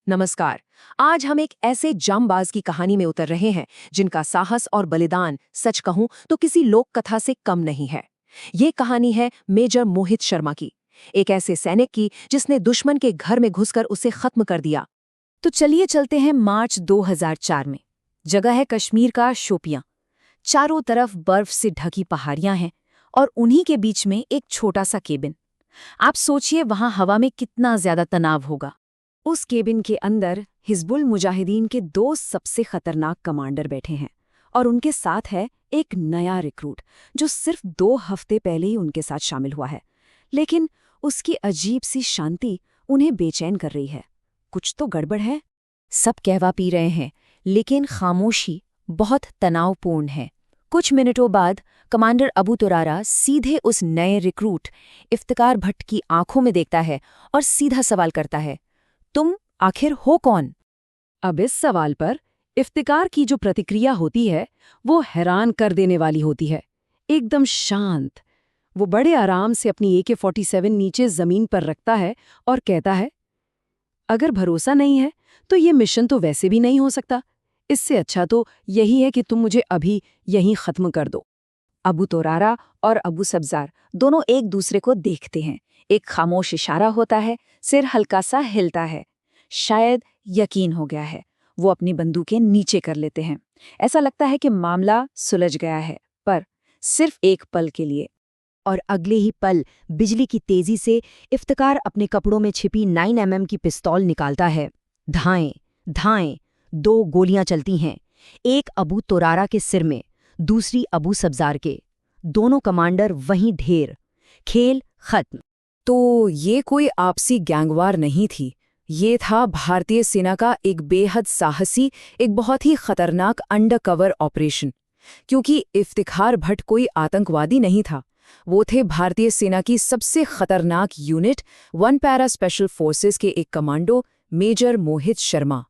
नमस्कार। आज हम एक ऐसे जांबाज की कहानी में उतर रहे हैं जिनका साहस और बलिदान सच कहूं तो किसी लोक कथा से कम नहीं है। ये कहानी है मेजर मोहित शर्मा की, एक ऐसे सैनिक की जिसने दुश्मन के घर में घुसकर उसे खत्म कर दिया। तो चलिए चलते हैं मार्च 2004 में। जगह है कश्मीर का शोपियां। चारों तरफ बर्फ से ढकी पहाड़ियां हैं और उन्हीं के बीच में एक छोटा सा केबिन। आप सोचिए वहां हवा में कितना ज्यादा तनाव होगा। उस केबिन के अंदर हिजबुल मुजाहिदीन के दो सबसे खतरनाक कमांडर बैठे हैं और उनके साथ है एक नया रिक्रूट जो सिर्फ 2 हफ्ते पहले ही उनके साथ शामिल हुआ है। लेकिन उसकी अजीब सी शांति उन्हें बेचैन कर रही है। कुछ तो गड़बड़ है। सब कहवा पी रहे हैं, लेकिन खामोशी बहुत तनावपूर्ण है। कुछ मिनटों बाद कमांडर अबू तुरारा सीधे उस नए रिक्रूट इफ्तिकार भट्ट की आंखों में देखता है और सीधा सवाल करता है, तुम आखिर हो कौन? अब इस सवाल पर इफ्तिकार की जो प्रतिक्रिया होती है वो हैरान कर देने वाली होती है। एकदम शांत। वो बड़े आराम से अपनी AK-47 नीचे जमीन पर रखता है और कहता है, अगर भरोसा नहीं है तो ये मिशन तो वैसे भी नहीं हो सकता। इससे अच्छा तो यही है कि तुम मुझे अभी यहीं खत्म कर दो। अबू तुरारा और अबू सब्जार दोनों एक दूसरे को देखते हैं। एक खामोश इशारा होता है, सिर हल्का सा हिलता है। शायद यकीन हो गया है। वो अपनी बंदूकें नीचे कर लेते हैं। ऐसा लगता है कि मामला सुलझ गया है, पर सिर्फ एक पल के लिए। और अगले ही पल बिजली की तेजी से इफ्तिकार अपने कपड़ों में छिपी 9mm की पिस्तौल निकालता है। धाएं धाएं 2 गोलियां चलती हैं, एक अबू तुरारा के सिर में, दूसरी अबू सब्जार के। दोनों कमांडर वहीं ढेर। खेल खत्म। तो ये कोई आपसी गैंगवार नहीं थी। ये था भारतीय सेना का एक बेहद साहसी, एक बहुत ही खतरनाक अंडरकवर ऑपरेशन। क्योंकि इफ्तिखार भट्ट कोई आतंकवादी नहीं था, वो थे भारतीय सेना की सबसे खतरनाक यूनिट 1 पैरा स्पेशल फोर्सेस के एक कमांडो मेजर मोहित शर्मा।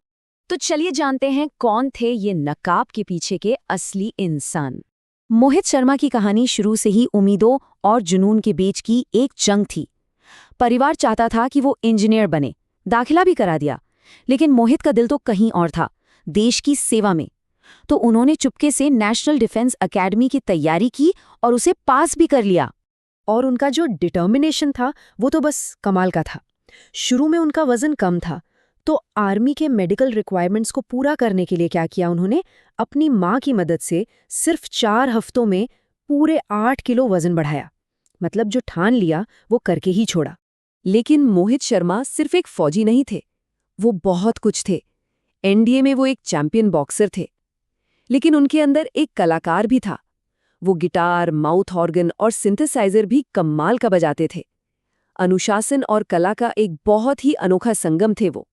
तो चलिए जानते हैं कौन थे ये नकाब के पीछे के असली इंसान। मोहित शर्मा की कहानी शुरू से ही उम्मीदों और जुनून के बीच की एक जंग थी। परिवार चाहता था कि वो इंजीनियर बने, दाखिला भी करा दिया, लेकिन मोहित का दिल तो कहीं और था, देश की सेवा में। तो उन्होंने चुपके से नेशनल डिफेंस एकेडमी की तैयारी की और उसे पास भी कर लिया। और उनका जो डिटर्मिनेशन था वो तो बस कमाल का था। शुरू में उनका वजन कम था, तो आर्मी के मेडिकल रिक्वायरमेंट्स को पूरा करने के लिए क्या किया उन्होंने, अपनी माँ की मदद से सिर्फ 4 हफ्तों में पूरे 8 किलो वजन बढ़ाया। मतलब जो ठान लिया वो करके ही छोड़ा। लेकिन मोहित शर्मा सिर्फ एक फौजी नहीं थे, वो बहुत कुछ थे। NDA में वो एक चैंपियन बॉक्सर थे। लेकिन उनके अंदर एक कलाकार भी था। वो गिटार, माउथ ऑर्गन और सिंथेसाइजर भी कमाल का बजाते थे। अनुशासन और कला का एक बहुत ही अनोखा संगम थे वो।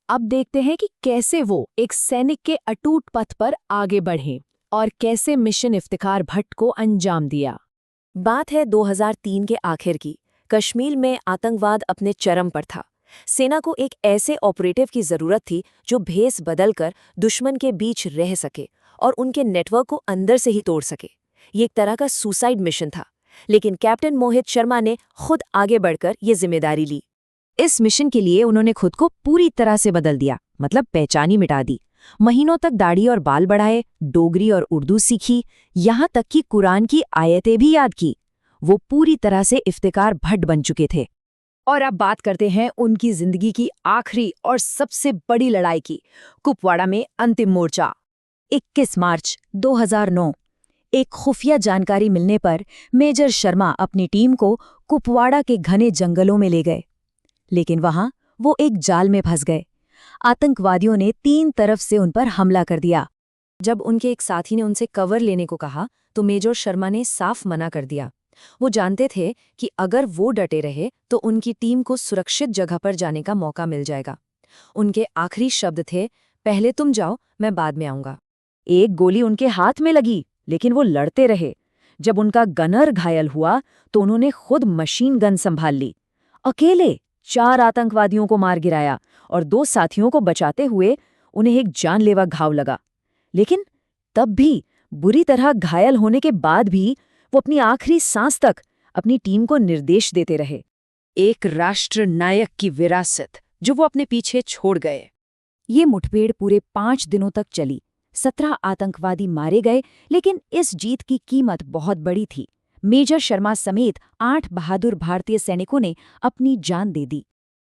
अब देखते हैं कि कैसे वो एक सैनिक के अटूट पथ पर आगे बढ़े और कैसे मिशन इफ्तिखार भट्ट को अंजाम दिया। बात है 2003 के आखिर की। कश्मीर में आतंकवाद अपने चरम पर था। सेना को एक ऐसे ऑपरेटिव की जरूरत थी जो भेस बदलकर दुश्मन के बीच रह सके और उनके नेटवर्क को अंदर से ही तोड़ सके। ये एक तरह का सुसाइड मिशन था, लेकिन कैप्टन मोहित शर्मा ने खुद आगे बढ़कर ये जिम्मेदारी ली। इस मिशन के लिए उन्होंने खुद को पूरी तरह से बदल दिया, मतलब पहचान ही मिटा दी। महीनों तक दाढ़ी और बाल बढ़ाए, डोगरी और उर्दू सीखी, यहाँ तक कि कुरान की आयतें भी याद की। वो पूरी तरह से इफ्तिकार भट्ट बन चुके थे। और अब बात करते हैं उनकी जिंदगी की आखिरी और सबसे बड़ी लड़ाई की, कुपवाड़ा में अंतिम मोर्चा। 21 मार्च 2009 एक खुफिया जानकारी मिलने पर मेजर शर्मा अपनी टीम को कुपवाड़ा के घने जंगलों में ले गए। लेकिन वहां वो एक जाल में फंस गए। आतंकवादियों ने 3 तरफ से उन पर हमला कर दिया। जब उनके एक साथी ने उनसे कवर लेने को कहा तो मेजर शर्मा ने साफ मना कर दिया। वो जानते थे कि अगर वो डटे रहे तो उनकी टीम को सुरक्षित जगह पर जाने का मौका मिल जाएगा। उनके आखिरी शब्द थे, पहले तुम जाओ, मैं बाद में आऊंगा। एक गोली उनके हाथ में लगी, लेकिन वो लड़ते रहे। जब उनका गनर घायल हुआ तो उन्होंने खुद मशीन गन संभाल ली। अकेले 4 आतंकवादियों को मार गिराया और 2 साथियों को बचाते हुए उन्हें एक जानलेवा घाव लगा। लेकिन तब भी, बुरी तरह घायल होने के बाद भी, वो अपनी आखिरी सांस तक अपनी टीम को निर्देश देते रहे। एक राष्ट्र नायक की विरासत जो वो अपने पीछे छोड़ गए। ये मुठभेड़ पूरे 5 दिनों तक चली। 17 आतंकवादी मारे गए, लेकिन इस जीत की कीमत बहुत बड़ी थी। मेजर शर्मा समेत 8 बहादुर भारतीय सैनिकों ने अपनी जान दे दी।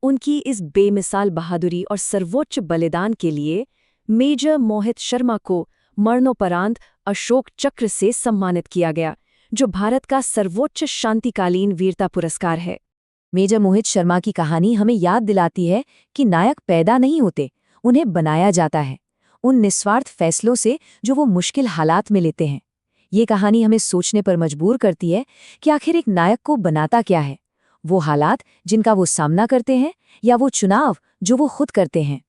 उनकी इस बेमिसाल बहादुरी और सर्वोच्च बलिदान के लिए मेजर मोहित शर्मा को मरणोपरांत अशोक चक्र से सम्मानित किया गया, जो भारत का सर्वोच्च शांतिकालीन वीरता पुरस्कार है। मेजर मोहित शर्मा की कहानी हमें याद दिलाती है कि नायक पैदा नहीं होते, उन्हें बनाया जाता है, उन निस्वार्थ फैसलों से जो वो मुश्किल हालात में लेते हैं। ये कहानी हमें सोचने पर मजबूर करती है कि आखिर एक नायक को बनाता क्या है, वो हालात जिनका वो सामना करते हैं या वो चुनाव जो वो खुद करते हैं।